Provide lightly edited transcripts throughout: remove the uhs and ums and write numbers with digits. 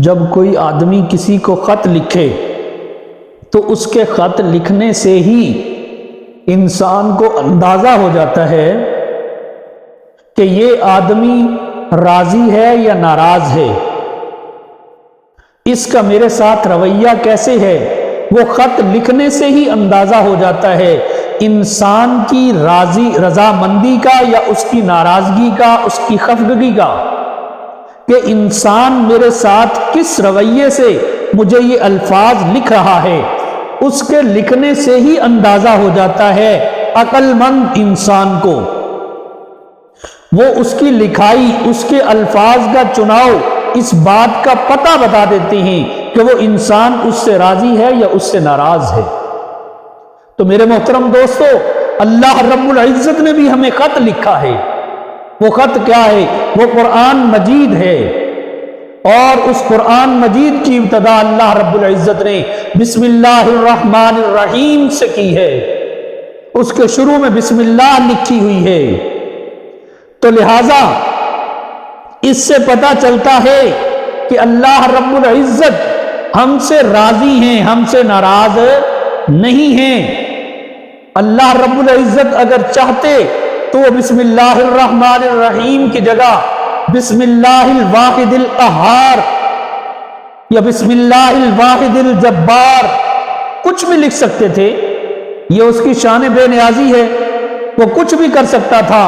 جب کوئی آدمی کسی کو خط لکھے تو اس کے خط لکھنے سے ہی انسان کو اندازہ ہو جاتا ہے کہ یہ آدمی راضی ہے یا ناراض ہے، اس کا میرے ساتھ رویہ کیسے ہے۔ وہ خط لکھنے سے ہی اندازہ ہو جاتا ہے انسان کی رضامندی کا یا اس کی ناراضگی کا، اس کی خفگی کا، کہ انسان میرے ساتھ کس رویے سے مجھے یہ الفاظ لکھ رہا ہے۔ اس کے لکھنے سے ہی اندازہ ہو جاتا ہے عقل مند انسان کو۔ وہ اس کی لکھائی، اس کے الفاظ کا چناؤ اس بات کا پتہ بتا دیتے ہیں کہ وہ انسان اس سے راضی ہے یا اس سے ناراض ہے۔ تو میرے محترم دوستو، اللہ رب العزت نے بھی ہمیں خط لکھا ہے۔ وہ خط کیا ہے؟ وہ قرآن مجید ہے، اور اس قرآن مجید کی ابتدا اللہ رب العزت نے بسم اللہ الرحمن الرحیم سے کی ہے۔ اس کے شروع میں بسم اللہ لکھی ہوئی ہے۔ تو لہذا اس سے پتہ چلتا ہے کہ اللہ رب العزت ہم سے راضی ہیں، ہم سے ناراض نہیں ہیں۔ اللہ رب العزت اگر چاہتے تو وہ بسم اللہ الرحمن الرحیم کی جگہ بسم اللہ الواحد القہار یا بسم اللہ الواحد الجبار کچھ بھی لکھ سکتے تھے۔ یہ اس کی شان بے نیازی ہے، وہ کچھ بھی کر سکتا تھا۔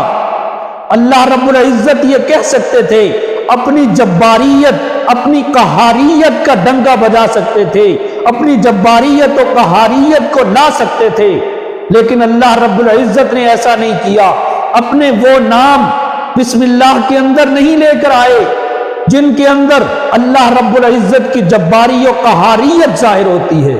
اللہ رب العزت یہ کہہ سکتے تھے، اپنی جباریت، اپنی قہاریت کا ڈنگا بجا سکتے تھے، اپنی جباریت و قہاریت کو لا سکتے تھے، لیکن اللہ رب العزت نے ایسا نہیں کیا۔ اپنے وہ نام بسم اللہ کے اندر نہیں لے کر آئے جن کے اندر اللہ رب العزت کی جباری و قہاریت ظاہر ہوتی ہے،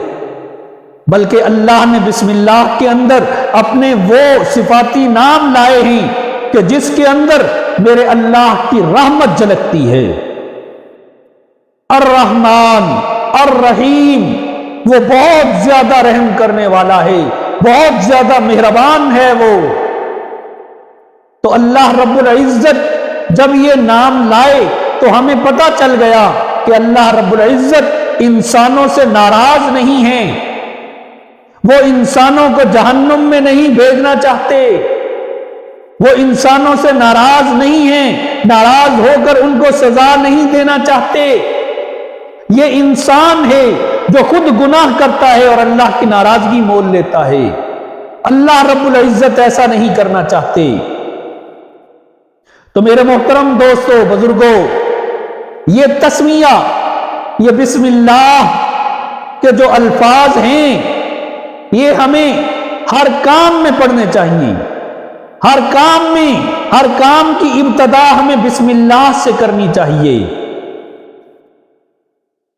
بلکہ اللہ نے بسم اللہ کے اندر اپنے وہ صفاتی نام لائے ہیں کہ جس کے اندر میرے اللہ کی رحمت جھلکتی ہے۔ الرحمن الرحیم، وہ بہت زیادہ رحم کرنے والا ہے، بہت زیادہ مہربان ہے وہ۔ تو اللہ رب العزت جب یہ نام لائے تو ہمیں پتہ چل گیا کہ اللہ رب العزت انسانوں سے ناراض نہیں ہیں، وہ انسانوں کو جہنم میں نہیں بھیجنا چاہتے، وہ انسانوں سے ناراض نہیں ہیں، ناراض ہو کر ان کو سزا نہیں دینا چاہتے۔ یہ انسان ہے جو خود گناہ کرتا ہے اور اللہ کی ناراضگی مول لیتا ہے۔ اللہ رب العزت ایسا نہیں کرنا چاہتے۔ تو میرے محترم دوستو، بزرگوں، یہ تسمیہ، یہ بسم اللہ کے جو الفاظ ہیں یہ ہمیں ہر کام میں پڑھنے چاہیے۔ ہر کام میں، ہر کام کی ابتدا ہمیں بسم اللہ سے کرنی چاہیے۔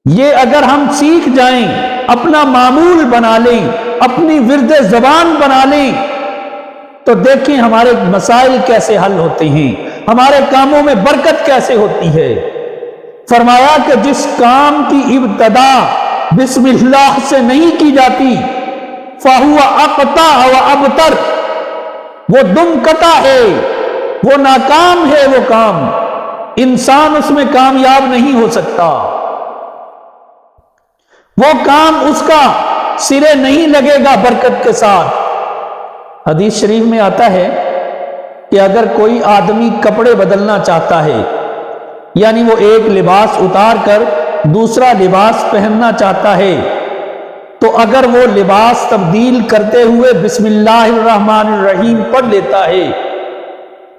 یہ اگر ہم سیکھ جائیں، اپنا معمول بنا لیں، اپنی ورد زبان بنا لیں، تو دیکھیں ہمارے مسائل کیسے حل ہوتے ہیں، ہمارے کاموں میں برکت کیسے ہوتی ہے۔ فرمایا کہ جس کام کی ابتدا بسم اللہ سے نہیں کی جاتی فَهُوَ أَقْطَعُ وَأَبْتَرُ، وہ دم کتا ہے، وہ ناکام ہے، وہ کام انسان اس میں کامیاب نہیں ہو سکتا، وہ کام اس کا سرے نہیں لگے گا برکت کے ساتھ۔ حدیث شریف میں آتا ہے کہ اگر کوئی آدمی کپڑے بدلنا چاہتا ہے، یعنی وہ ایک لباس اتار کر دوسرا لباس پہننا چاہتا ہے، تو اگر وہ لباس تبدیل کرتے ہوئے بسم اللہ الرحمن الرحیم پڑھ لیتا ہے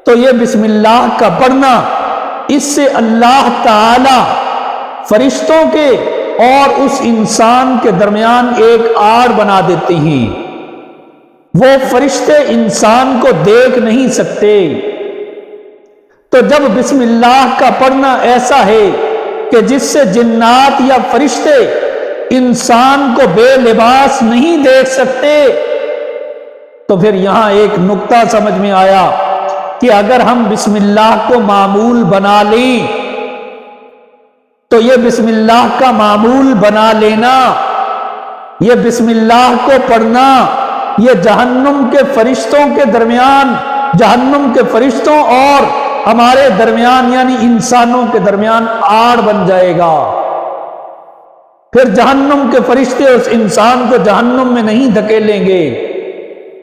تو یہ بسم اللہ کا پڑھنا اس سے اللہ تعالی فرشتوں کے اور اس انسان کے درمیان ایک آڑ بنا دیتے ہیں۔ وہ فرشتے انسان کو دیکھ نہیں سکتے۔ تو جب بسم اللہ کا پڑھنا ایسا ہے کہ جس سے جنات یا فرشتے انسان کو بے لباس نہیں دیکھ سکتے، تو پھر یہاں ایک نقطہ سمجھ میں آیا کہ اگر ہم بسم اللہ کو معمول بنا لیں تو یہ بسم اللہ کا معمول بنا لینا، یہ بسم اللہ کو پڑھنا، یہ جہنم کے فرشتوں کے درمیان، جہنم کے فرشتوں اور ہمارے درمیان یعنی انسانوں کے درمیان آڑ بن جائے گا۔ پھر جہنم کے فرشتے اس انسان کو جہنم میں نہیں دھکیلیں گے۔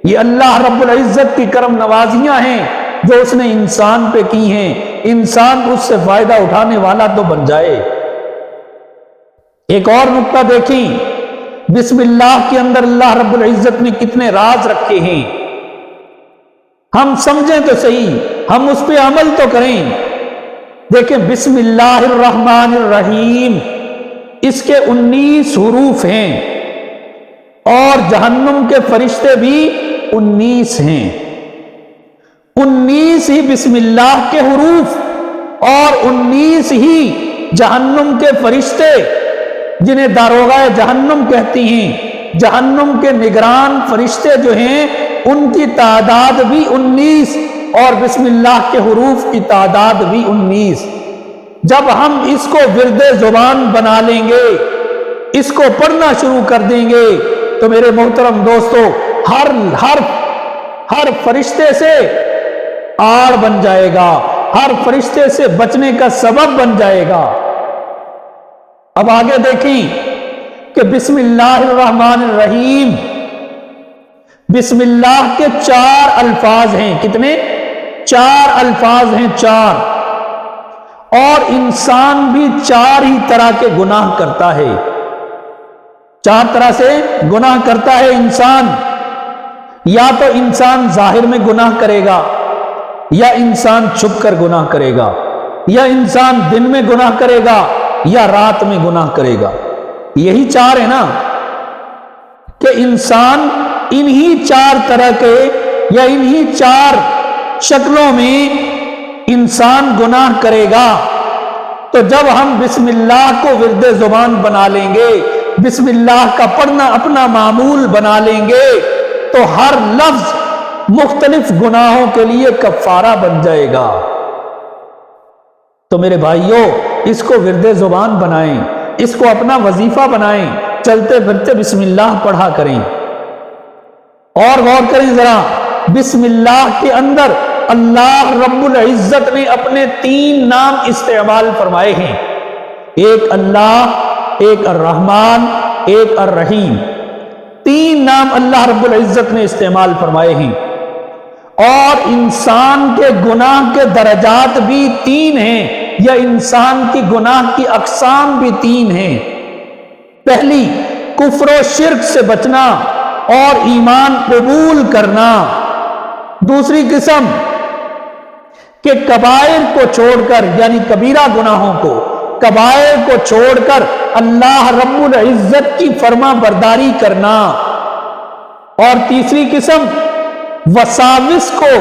یہ اللہ رب العزت کی کرم نوازیاں ہیں جو اس نے انسان پہ کی ہیں، انسان اس سے فائدہ اٹھانے والا تو بن جائے۔ ایک اور نقطہ دیکھیں، بسم اللہ کے اندر اللہ رب العزت نے کتنے راز رکھے ہیں، ہم سمجھیں تو صحیح، ہم اس پہ عمل تو کریں۔ دیکھیں بسم اللہ الرحمن الرحیم، اس کے 19 حروف ہیں اور جہنم کے فرشتے بھی 19 ہیں۔ 19 ہی بسم اللہ کے حروف اور 19 ہی جہنم کے فرشتے جنہیں داروغہ جہنم کہتی ہیں، جہنم کے نگران فرشتے جو ہیں ان کی تعداد بھی 19 اور بسم اللہ کے حروف کی تعداد بھی 19۔ جب ہم اس کو ورد زبان بنا لیں گے، اس کو پڑھنا شروع کر دیں گے تو میرے محترم دوستو ہر فرشتے سے آڑ بن جائے گا، ہر فرشتے سے بچنے کا سبب بن جائے گا۔ اب آگے دیکھیں کہ بسم اللہ الرحمن الرحیم، بسم اللہ کے 4 الفاظ ہیں، کتنے؟ 4 الفاظ ہیں، 4۔ اور انسان بھی 4 ہی طرح کے گناہ کرتا ہے، 4 طرح سے گناہ کرتا ہے انسان۔ یا تو انسان ظاہر میں گناہ کرے گا، یا انسان چھپ کر گناہ کرے گا، یا انسان دن میں گناہ کرے گا، یا رات میں گناہ کرے گا۔ یہی 4 ہے نا کہ انسان انہی 4 طرح کے یا انہی 4 شکلوں میں انسان گناہ کرے گا۔ تو جب ہم بسم اللہ کو ورد زبان بنا لیں گے، بسم اللہ کا پڑھنا اپنا معمول بنا لیں گے تو ہر لفظ مختلف گناہوں کے لیے کفارہ بن جائے گا۔ تو میرے بھائیوں، اس کو ورد زبان بنائیں، اس کو اپنا وظیفہ بنائیں، چلتے پھرتے بسم اللہ پڑھا کریں۔ اور غور کریں ذرا، بسم اللہ کے اندر اللہ رب العزت نے اپنے 3 نام استعمال فرمائے ہیں، ایک اللہ، ایک الرحمن، ایک الرحیم۔ 3 نام اللہ رب العزت نے استعمال فرمائے ہیں۔ اور انسان کے گناہ کے درجات بھی 3 ہیں، یا انسان کی گناہ کی اقسام بھی 3 ہیں۔ پہلی، کفر و شرک سے بچنا اور ایمان قبول کرنا۔ دوسری قسم کہ کبائر کو چھوڑ کر، یعنی کبیرہ گناہوں کو، کبائر کو چھوڑ کر اللہ رب العزت کی فرما برداری کرنا۔ اور تیسری قسم، وساوس کو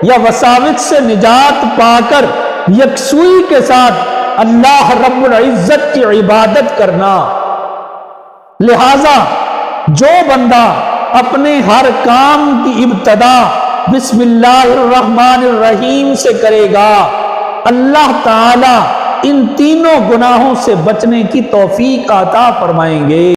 یا وساوس سے نجات پا کر یکسوئی کے ساتھ اللہ رب العزت کی عبادت کرنا۔ لہذا جو بندہ اپنے ہر کام کی ابتدا بسم اللہ الرحمن الرحیم سے کرے گا، اللہ تعالی ان تینوں گناہوں سے بچنے کی توفیق عطا فرمائیں گے۔